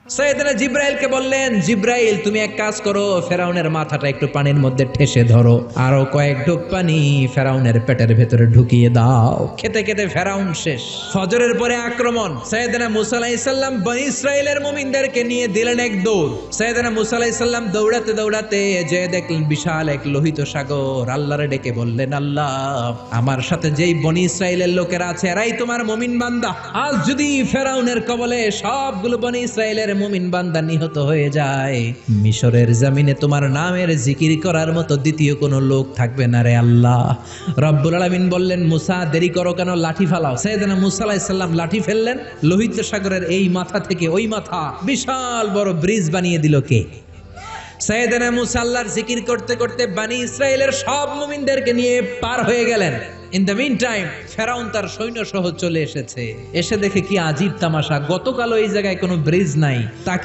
সাইয়েদনা জিব্রাইলকে বললেন, জিব্রাইল তুমি এক কাজ করো, ফেরাউনের মাথাটা একটু পানির মধ্যে ঠেসে ধরো, আরো কয়েক ঢোক পানি ফেরাউনের পেটের ভেতরে ঢুকিয়ে দাও। খেতে খেতে ফেরাউন শেষ। ফজরের পরে আক্রমণ। সাইয়েদনা মুসা আলাইহিস সালাম বনী ইসরাইলের মুমিনদেরকে নিয়ে দিলেন এক দৌড়। সাইয়েদনা মুসা আলাইহিস সালাম দৌড়াতে দৌড়াতে যে দেখলেন বিশাল এক লোহিত সাগর। আল্লাহরে ডেকে বললেন, আল্লাহ আমার সাথে যেই বনী ইসরাইলের লোকেরা আছে এরাই তোমার মুমিন বান্দা। আজ যদি ফেরাউনের কবলে সবগুলো বনী ইসরাইলের মুমিন বান্দা নিহত হয়ে যায়, মিশরের জমিনে তোমার নামের জিকির করার মতো দ্বিতীয় কোনো লোক থাকবে না রে আল্লাহ। রব্বুল আলামিন বললেন, মুসা দেরি করো কেন, লাঠি ফালাও। সাইয়েদনা মুসা আলাইহিস সালাম লাঠি ফেললেন। লোহিত সাগরের এই মাথা থেকে ওই মাথা বিশাল বড় ব্রিজ বানিয়ে দিল কে? সাইয়েদনা মুসা আল্লাহর জিকির করতে করতে বনী ইসরাইলের সব মুমিনদেরকে নিয়ে পার হয়ে গেলেন। ইন দ্য মিন টাইম ফেরাউন তার সৈন্য সহ চলে এসেছে। এসে দেখে কি আজীব তামাশা, গতকালও এই জায়গায় কোনো ব্রিজ নাই। তাকে